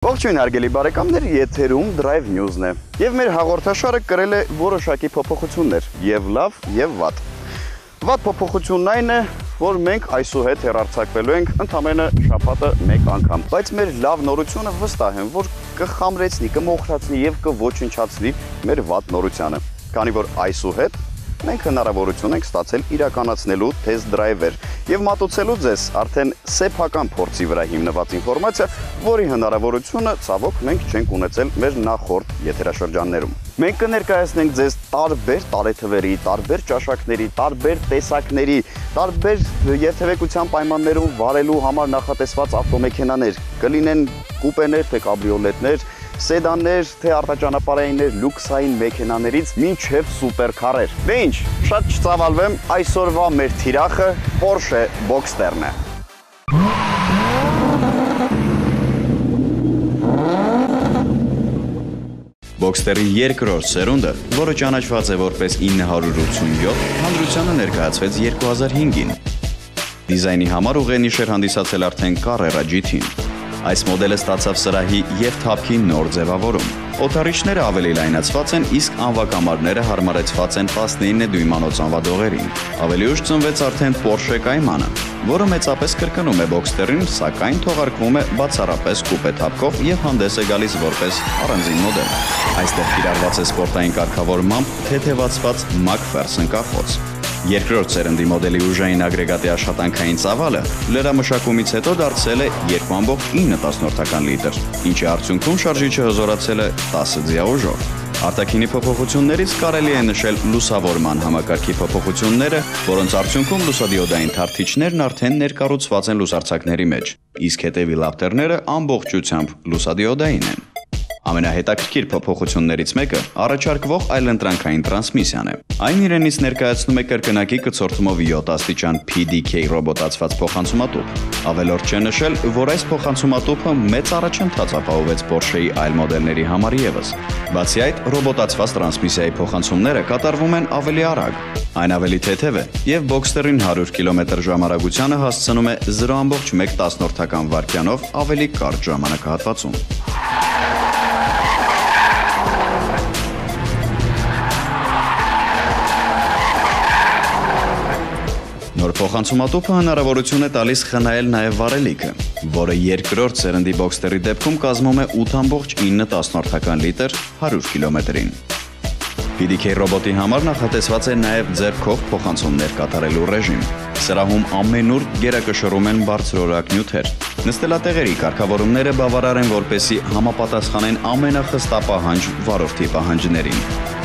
Ողջույն հարգելի բարեկամներ, եթերում Drive News-ն է։ Եվ մեր հաղորդաշարը կրել է որոշակի փոփոխություններ, եւ լավ, եւ վատ։ Վատ փոփոխությունն այն է, որ մենք այսուհետ հեռարձակվելու ենք ընդամենը շաբաթը մեկ անգամ, բայց մեր լավ նորությունը վստահ եմ, որ կխամրեցնի, կմոխրացնի եւ կոչնչացնի մեր վատ նորությանը, քանի որ այսուհետ մենք հնարավորություն ենք ստացել իրականացնելու test drive-եր եւ մատուցելու ձեզ արդեն սեփական փորձի վրա հիմնված ինֆորմացիա, որի հնարավորությունը ցավոք մենք չենք ունեցել մեր նախորդ եթերաշրջաններում։ Մենք կներկայացնենք ձեզ տարբեր տարեթվերի, տարբեր ճաշակների, տարբեր տեսակների, տարբեր երթևեկության պայմաններում վարելու համար նախատեսված ավտոմեքենաներ, կլինեն կուպեներ, թե կաբրիոլետներ, սեդաններ, թե արտաճանապարհայիններ, լյուքսային մեքենաներից մինչև սուպերքարեր։ Դե ինչ, շատ չծավալվեմ, այսօրվա մեր թիրախը Porsche Boxster-ն է։ Boxster-ի երկրորդ սերունդը, որը ճանաչված է որպես 987, հանրությանը ներկայացվեց 2005-ին։ Դիզայնի համար ուղենիշ էր հանդիսացել արդեն Carrera GT-ին։ Այս մոդելը ստացավ սրահի եւ թափքի նոր ձևավորում։ Օթարիչները ավելի լայնացված են, իսկ անվակամարները հարմարեցված են 19 դույմանոց անվադողերին։ Ավելի ուշ ծնվեց արդեն Porsche Cayman-ը, որը մեծապես կրկնում է Boxster-ին, սակայն թողարկվում է բացառապես կուպե թափքով եւ հանդես է գալիս որպես առանձին մոդել։ Այստեղ կիրառված է սպորտային կարգավորմամբ թեթևացված McPherson կախոց։ Երկրորդ սերնդի մոդելի ուժային ագրեգատի աշխատանքային ծավալը լրամշակումից հետո դարձել է 2.9 լիտր, ինչի արդյունքում շարժիչը հզորացել է 10 ձիաուժով։ Արտաքինի փոփոխություններից կարելի է նշել լուսավորման համակարգի փոփոխությունները, որոնց արդյունքում լուսադիոդային թարթիչներն արդեն ներկառուցված են լուսարձակների մեջ, իսկ հետևի լապտերները ամբողջությամբ լուսադիոդային են։ Ամենահետաքրքիր փոփոխություններից մեկը առաջարկվող այլընտրանքային տրանսմիսիան է։ Այն իրենից ներկայացնում է կրկնակի կցորդումով 7 աստիճան PDK ռոբոտացված փոխանցումատուփ։ Ավելորդ չէ նշել, որ այս փոխանցումատուփը մեծ առաջընթաց ապահովեց Porsche-ի այլ մոդելների համար ևս։ Բացի այդ, ռոբոտացված տրանսմիսիայի փոխանցումները կատարվում են ավելի արագ, այն ավելի թեթև է եւ Boxster-ին 100 կմ/ժ արագությանը հասցնում է 0.1 վայրկյանով ավելի կարճ ժամանակահատվածում։ Նոր փոխանցումատուփը հնարավորություն է տալիս խնայել նաև վառելիքը, որը երկրորդ սերնդի Boxster-ի դեպքում կազմում է 8.9 լիտր 100 կիլոմետրին։ PDK ռոբոտի համար նախատեսված է նաև ձեռքով փոխանցումներ կատարելու ռեժիմ։ Սրահում ամենուր գերակշռում են բարձրորակ նյութեր։ Նստելատեղերի կարգավորումները բավարար են, որպեսզի համապատասխանեն ամենախստապահանջ վարորդի պահանջներին։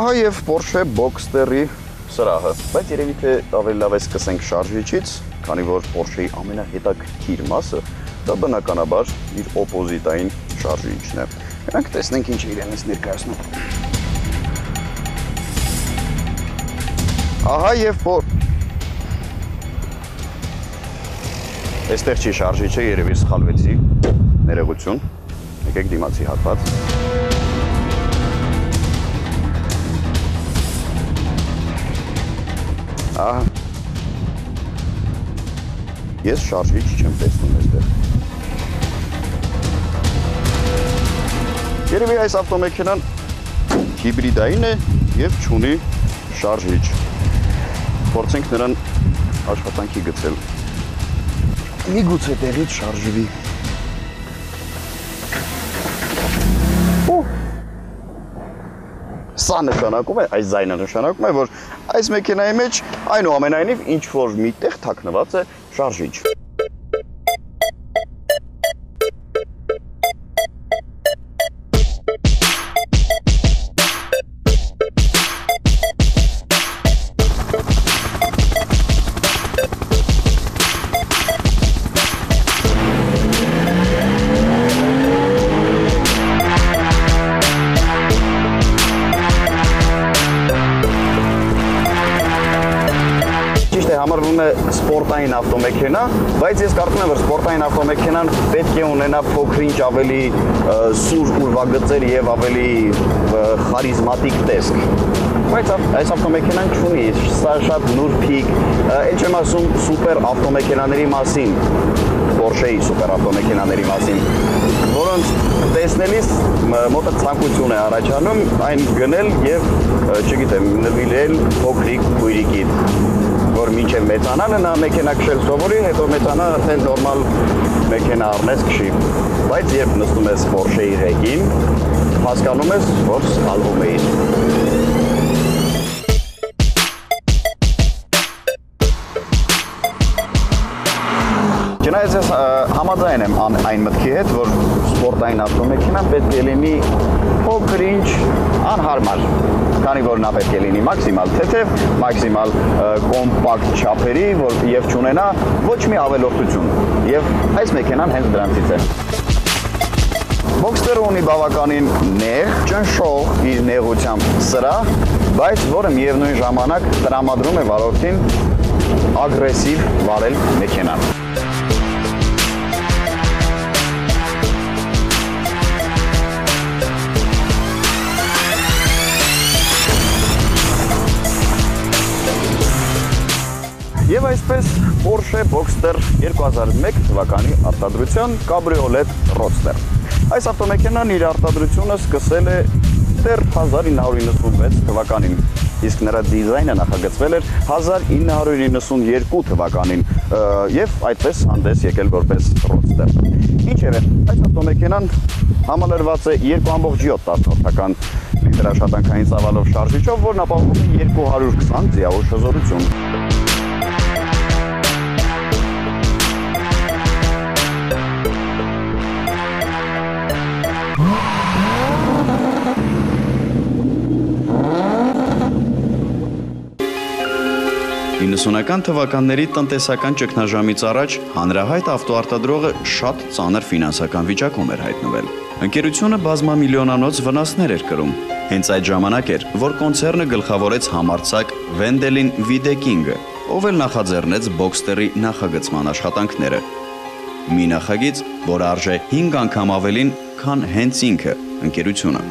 Ահա եւ Porsche Boxster-ի սրահը, բայց երևի թե ավելի լավ է սկսենք շարժիչից, քանի որ Porsche-ի ամենահետաքրքիր մասը դա բնականաբար իր օպոզիտային շարժիչն է։ Գնանք տեսնենք ինչ իրենից ներկայացնում։ Ահա եւ Այստեղ չի շարժիչը, երևի սխալվեցի, ներողություն, եկեք դիմացի հատված։ Ահա, ես շարժիչ չեմ տեսնում այստեղ։ Երևի այս ավտոմեքենան հիբրիդային է եւ չունի շարժիչ։ Փորձենք նրան աշխատանքի գցել։ Միգուցե տեղից շարժվի։ սա նշանակում է, այս ձայնը նշանակում է, որ այս մեքենայի մեջ այնուամենայնիվ ինչ որ միտեղ թաքնված է շարժիչ։ Համարվում է սպորտային ավտոմեքենա, բայց ես կարծում եմ, որ սպորտային ավտոմեքենան պետք է ունենա փոքր-ինչ ավելի սուր ուրվագծեր եւ ավելի խարիզմատիկ տեսք։ Բայց այս ավտոմեքենան չունի, սա շատ նուրբիկ, էլ չեմ ասում սուպեր ավտոմեքենաների մասին, Porsche-ի սուպեր ավտոմեքենաների մասին, որոնց տեսնելիս մոտը ցանկություն է առաջանում այն գնել եւ, չգիտեմ, նվիրել փոքրիկ քույրիկիդ, որ մինչև մեծանալը նա մեքենա քշել սովորի, հետո մեծանա արդեն նորմալ մեքենա առնես քշի։ Բայց երբ նստում ես Porsche-ի ռեգին, հասկանում ես, որ սխալվում էիր։ Չնայած ես համաձայն եմ այն մտքի հետ, որ սպորտային ավտոմեքենան պետք է լինի փոքր-ինչ անհարմար, քանի որ նա պետք է լինի մաքսիմալ թեթև, մաքսիմալ կոմպակտ չափերի, եւ չունենա ոչ մի ավելորդություն։ Եվ այս մեքենան հենց դրանցից է։ Boxster-ը ունի բավականին նեղ, ճնշող իր նեղությամբ սրահ, բայց որը միևնույն ժամանակ տրամադրում է վարորդին ագրեսիվ վարել մեքենան։ Եվ այսպես Porsche Boxster 2001 թվականի արտադրության կաբրիոլետ Roadster։ Այս ավտոմեքենան իր արտադրությունը սկսել է դեռ 1996 թվականին, իսկ նրա դիզայնը նախագծվել էր 1992 թվականին եւ այդպես հանդես եկել որպես Roadster։ Ինչևէ, այս ավտոմեքենան համալրված է 2.7 լիտր աշխատանքային ծավալով շարժիչով, որն ապահովում է 220 ձիավոր հզորություն։ Իննսունական թվականների տնտեսական ճգնաժամից առաջ հանրահայտ ավտոարտադրողը շատ ծանր ֆինանսական վիճակում էր հայտնվել։ Ընկերությունը բազմամիլիոնանոց վնասներ էր կրում։ Հենց այդ ժամանակ էր, որ կոնցեռնը գլխավորեց համարձակ Վենդելին Վիդեկինգը, ով էլ նախաձեռնեց Boxster-ի նախագծման աշխատանքները։ Մի նախագիծ, որ արժե 5 անգամ ավելին, քան հենց ինքը, ընկերությունը։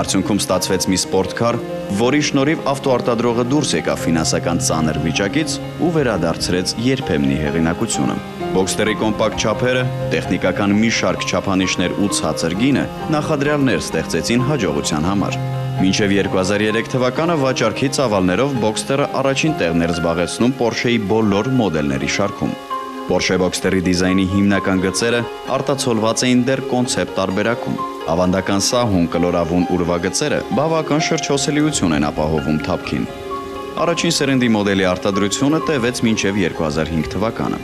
Արդյունքում ստացվեց մի սպորտքար, որի շնորհիվ ավտոարտադրողը դուրս եկավ ֆինանսական ծանր վիճակից ու վերադարձրեց երբեմնի հեղինակությունը։ Boxster-ի կոմպակտ չափերը, տեխնիկական մի շարք չափանիշներ ու ցածր գինը նախադրյալներ ստեղծեցին հաջողության համար։ Մինչև 2003 թվականը վաճառքի ծավալներով Boxster-ը առաջին տեղն էր զբաղեցնում Porsche-ի բոլոր մոդելների շարքում։ Porsche Boxster-ի դիզայնի հիմնական գծերը արտացոլված էին դեռ կոնցեպտ տարբերակում։ Ավանդական սահուն կլորավուն ուրվագծերը բավական շրջհոսելիություն են ապահովում թափքին։ Առաջին սերնդի մոդելի արտադրությունը տևեց մինչև 2005 թվականը։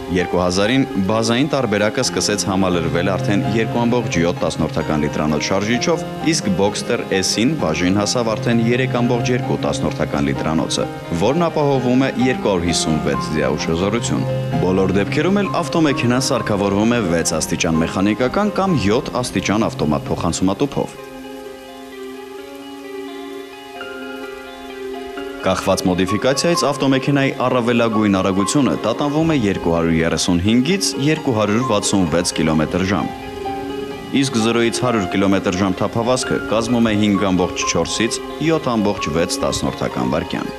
2000-ին բազային տարբերակը սկսեց համալրվել արդեն 2.7 լիտրանոց շարժիչով, իսկ Boxster S-ին բաժին հասավ արդեն 3.2 լիտրանոցը, որն ապահովում է 256 ձիաուժ հզորություն։ Բոլոր դեպքերում էլ ավտոմեքենան սարքավորվում է 6 աստիճան մեխանիկական կամ 7 աստիճան ավտոմատ փոխանցումատուփով։ Կախված մոդիֆիկացիայից ավտոմեքենայի առավելագույն արագությունը տատանվում է 235-ից 266 կմ/ժ։ Իսկ 0-ից 100 կմ/ժ թափավազքը կազմում է 5.4-ից 7.6 վայրկյան։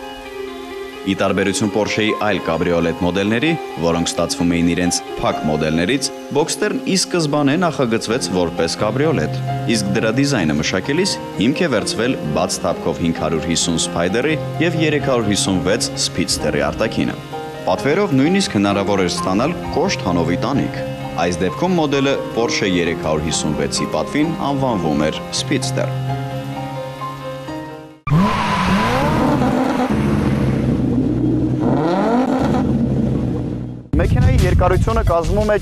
Ի տարբերություն Porsche-ի այլ կաբրիոլետ մոդելների, որոնք ստացվում էին իրենց փակ մոդելներից, Boxster-ն ի սկզբանե նախագծվեց որպես կաբրիոլետ, իսկ դրա դիզայնը մշակելիս հիմք է վերցվել բաց թափքով 550 Spider-ի եւ 356 Speedster-ի արտաքինը։ Պատվերով նույնիսկ հնարավոր էր ստանալ կոշտ հանովի տանիք։ Այս դեպքում մոդելը Porsche 356-ի պատվին անվանվում էր Speedster։ Մեքենայի երկարությունը կազմում է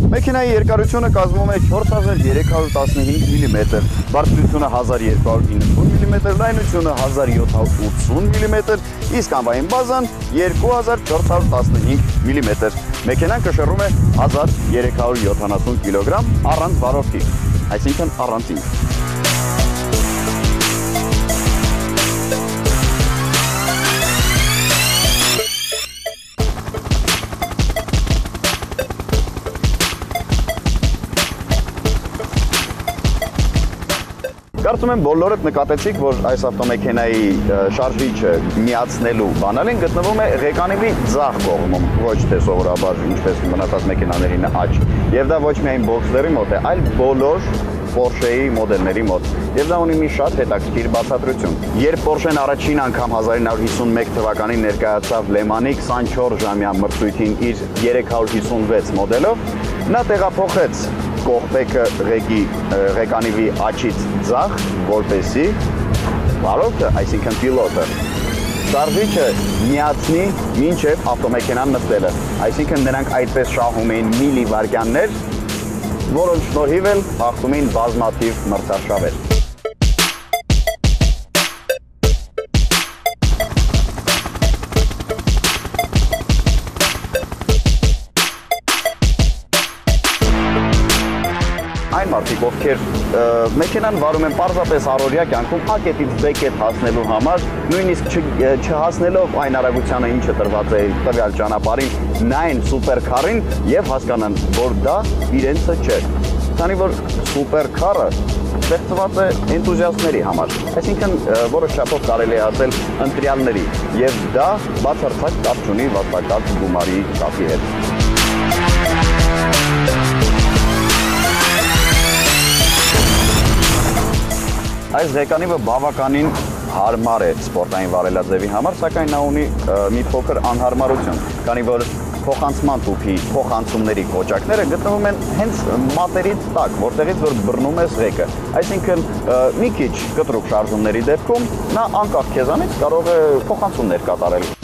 Մեքենայի երկարությունը կազմում է 4315 մմ, բարձրությունը 1290 մմ, լայնությունը 1780 մմ, իսկ անվային բազան 2415 մմ։ Մեքենան կշռում է 1370 կգ առանց վարորդի, այսինքն առանցին։ Կարծում եմ բոլորդ նկատեցիք, որ այս ավտոմեքենայի շարժիչը միացնելու բանալին գտնվում է ղեկանիվի ձախ կողմում, ոչ թե սովորաբար ինչպես մնացած մեքենաներին աջ։ Եվ դա ոչ միայն Boxster-ի մոտ է, այլ բոլոր Porsche-ի մոդելների մոտ։ Եվ դա ունի մի շատ հետաքրքիր բացատրություն։ Երբ Porsche-ն առաջին անգամ 1951 թվականին ներկայացավ Le Mans-ի 24-ժամյա մրցույթին իր 356 մոդելով, նա տեղափոխեց կողպեքը ղեկանիվի աջից ձախ, որպեսզի վարորդը, այսինքն պիլոտը, շարժիչը միացնի մինչև ավտոմեքենան նստելը։ Այսինքն նրանք այդպես շահում էին միլիվայրկյաններ, որոնց շնորհիվ էլ հաղթում էին բազմաթիվ մրցաշավեր։ Այն մարդիկ, ովքեր մեքենան վարում են պարզապես առօրյա կյանքում A կետից B կետ հասնելու համար, նույնիսկ չհասնելով այն արագությանը, ինչը տրված է տվյալ ճանապարհին, նայեն սուպերքարին եւ հասկանան, որ դա իրենցը չէ։ Քանի որ սուպերքարը ստեղծված է էնտուզիաստների համար, այսինքն որոշ չափով կարելի է ասել ընտրյալների, եւ դա բացարձակ կապ չունի վաստակած գումարի կապի հետ։ Այս ղեկանիվը բավականին հարմար է սպորտային վարելաձևի համար, սակայն նա ունի մի փոքր անհարմարություն, քանի որ փոխանցման տուփի փոխանցումների կոճակները գտնվում են հենց մատերից տակ, որտեղից որ բռնում ես ղեկը։ Այսինքն մի քիչ կտրուկ շարժումների դեպքում նա անկախ քեզանից կարող է փոխանցումներ կատարել։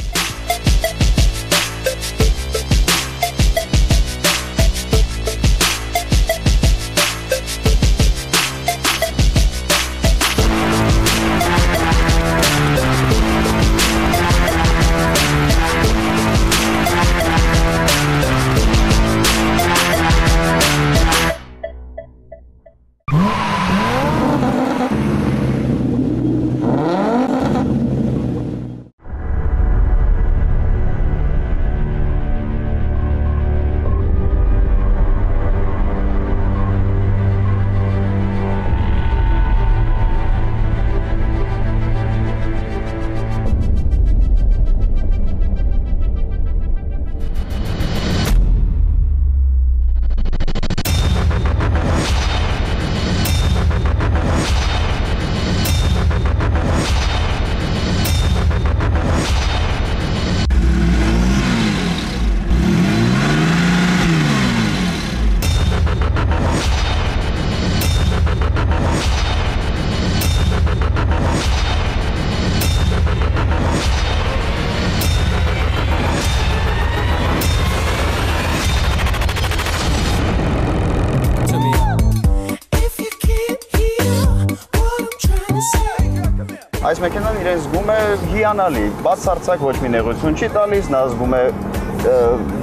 Այս մեքենան իրեն զգում է հիանալի, բացարձակ ոչ մի նեղություն չի տալիս, նա զգում է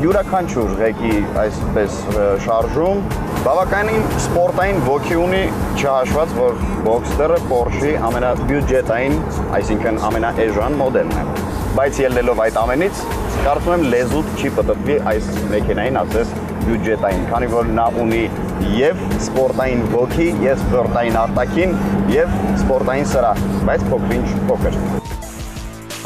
յուրաքանչյուր ղեկի այսպես շարժում, բավականին սպորտային ոգի ունի, չհաշված, որ Boxster-ը Porsche-ի ամենաբյուջետային, այսինքն ամենաէժան մոդելն է։ Բայց ելնելով այդ ամենից, կարծում եմ լեզուդ չի պտտվի այս մեքենային ասես բյուջետային, քանի որ նա ունի եւ սպորտային ոգի, եւ սպորտային արտաքին, եւ սպորտային սրահ, բայց փոքրինչ փոքր։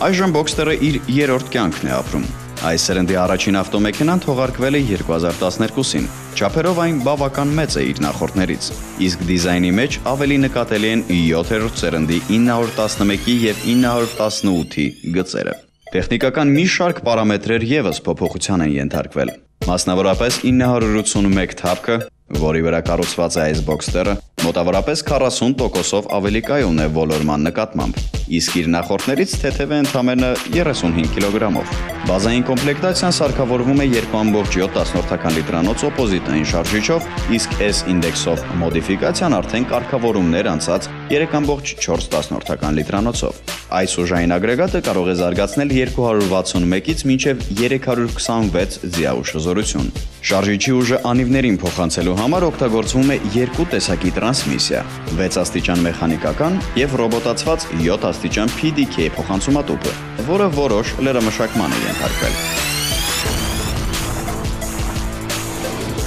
Այժմ Boxster-ը իր երրորդ կյանքն է ապրում։ Այս սերնդի առաջին ավտոմեքենան թողարկվել է 2012-ին։ Չափերով այն բավական մեծ է իր նախորդներից, իսկ դիզայնի մեջ ավելի նկատելի են 7-րդ սերնդի 911-ի եւ 918-ի գծերը։ Տեխնիկական մի շարք պարամետրեր եւս փոփոխության են ենթարկվել։ Մասնավորապես 981 թափքը, որի վրա կառուցված է այս բոքստերը, մոտավորապես 40%-ով ավելի կայուն է ոլորման նկատմամբ, իսկ իր նախորդներից թեթև է ընդամենը 35 կիլոգրամով։ Բազային կոմպլեկտացիան սարքավորվում է 2.7 լիտրանոց օպոզիտային շարժիչով, իսկ S-ինդեքսով մոդիֆիկացիան արդեն կարգավորումներ անցած 3.4 լիտրանոցով։ Այս ուժային ագրեգատը կարող է զարգացնել 261-ից մինչև 326 ձիաուժ հզորություն։ Շարժիչի ուժը անիվներին փոխանցելու համար օգտագործվում է երկու տեսակի տրանսմիսիա՝ 6 աստիճան մեխանիկական եւ ռոբոտացված 7 աստիճան PDK փոխանցումատուփը, որը որոշ լրամշակման է ենթարկվել։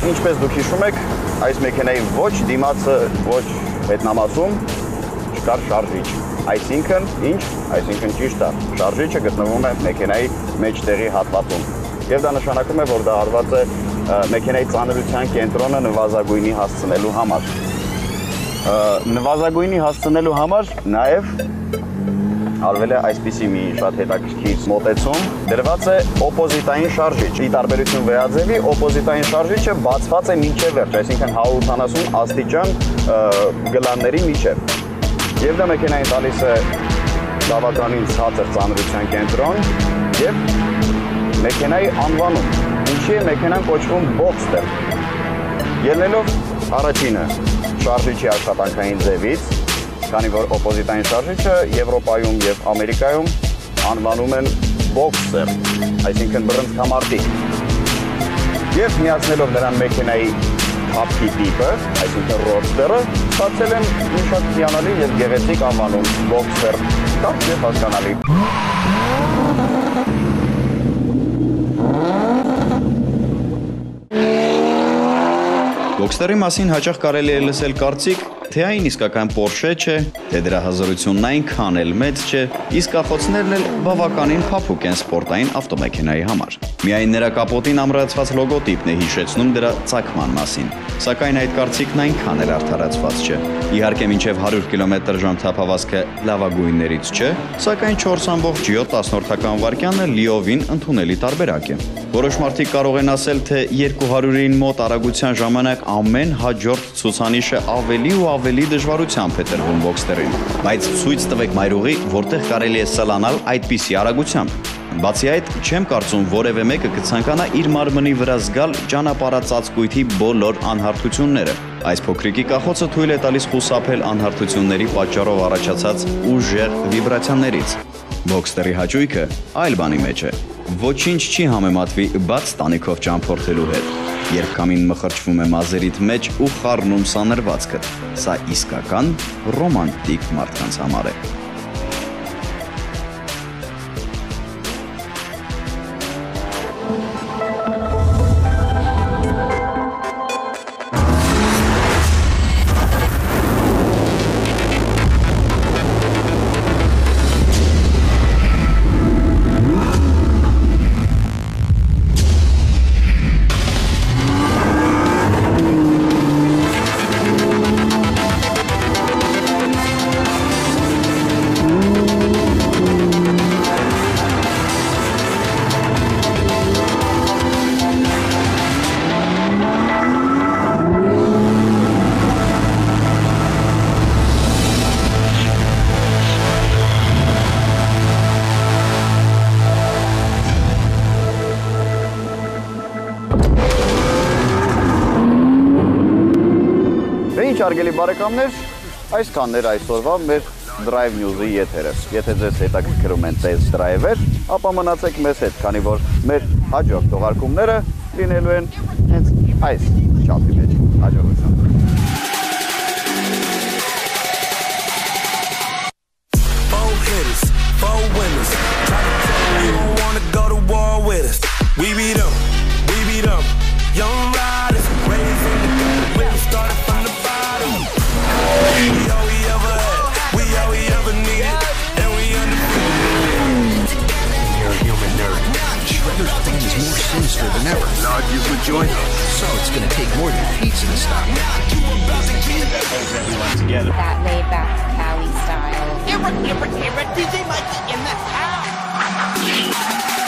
Ինչպես դուք հիշում եք, այս մեքենայի ոչ դիմացը, ոչ հետնամասում չկար շարժիչ։ Այսինքն, այսինքն ճիշտ է, շարժիչը գտնվում է մեքենայի մեջտեղի հատվածում։ Եվ դա նշանակում է, որ դա արված է մեքենայի ծանրության կենտրոնը նվազագույնի հասցնելու համար։ Նվազագույնի հասցնելու համար նաև արվել է այսպիսի մի շատ հետաքրքիր մոտեցում, դրված է օպոզիտային շարժիչ։ Ի տարբերություն վեաձևի, օպոզիտային շարժիչը բացված է մինչև վերջ, այսինքն 180 աստիճան գլանների միջև։ Եվ դա մեքենային տալիս է բավականին ցածր ծանրության կենտրոն եւ մեքենայի անվանում, ինչի է մեքենան կոչվում բոքստեր։ Ելնելով առաջինը շարժիչի աշխատանքային ձևից, քանի որ օպոզիտային շարժիչը Եվրոպայում եւ Ամերիկայում անվանում են բոքստեր, այսինքն բռնցքամարտիկ։ Եվ միացնելով նրան մեքենայի թափքի տիպը, այսինքն ռոդստերը, ստացել են մի շատ հիանալի եւ գեղեցիկ անվանում բոքստեր, կարճ եւ հասկանալի։ Բոքստերի մասին հաճախ կարելի է լսել կարծիք, թե այն իսկական Porsche չէ, թե դրա հզորությունն այնքան էլ մեծ չէ, իսկ կախոցներն էլ բավականին փափուկ են սպորտային ավտոմեքենայի համար։ Միայն նրա կապոտին ամրացված լոգոտիպն է հիշեցնում դրա ծագման մասին, սակայն այդ կարծիքն այնքան էլ արդարացված չէ։ Իհարկե մինչև 100 կմ/ժ թափավազքը լավագույններից չէ, սակայն 4.7 վայրկյանը լիովին ընդունելի տարբերակ է։ Որոշ մարդիկ կարող են ասել, թե 200-ին մոտ արագության ժամանակ ամեն հաջորդ ցուցանիշը ավելի ու ավելի դժվարությամբ է տրվում բոքստերին, բայց ցույց տվեք մայրուղի, որտեղ կարելի է սլանալ այդպիսի արագությամբ։ Բացի այդ, չեմ կարծում որևէ մեկը կցանկանա իր մարմնի վրա զգալ ճանապարհածածկույթի բոլոր անհարթությունները։ Այս փոքրիկի կախոցը թույլ է տալիս խուսափել անհարթությունների պատճառով առաջացած ուժեղ վիբրացիաներից։ Բոքստերի հաճույքը այլ բանի մեջ է։ Ոչինչ չի համեմատվի բաց տանիքով ճամփորդելու հետ, երբ քամին մխրճվում է մազերիդ մեջ ու խառնում սանրվածքդ։ Սա իսկական ռոմանտիկ մարդկանց համար է։ Հարգելի բարեկամներ, այսքանն էր այսօրվա մեր Drive News-ի եթերը։ Եթե ձեզ հետաքրքրում են test drive-եր, ապա մնացեք մեզ հետ, քանի որ մեր հաջորդ թողարկումները լինելու են հենց այս չափի մեջ։ Հաջողություն։ Four hitters, four winners. You don't wanna go to war with us. We beat them, young riders, raised from the ground, we started from the bottom. We all we ever had, we all we ever needed, and we undefeated. You're a human nerd. never thought you would join us. So it's gonna take more than pizza to stop me. Everyone together. That laid back Cali style. DJ Mikey in the house.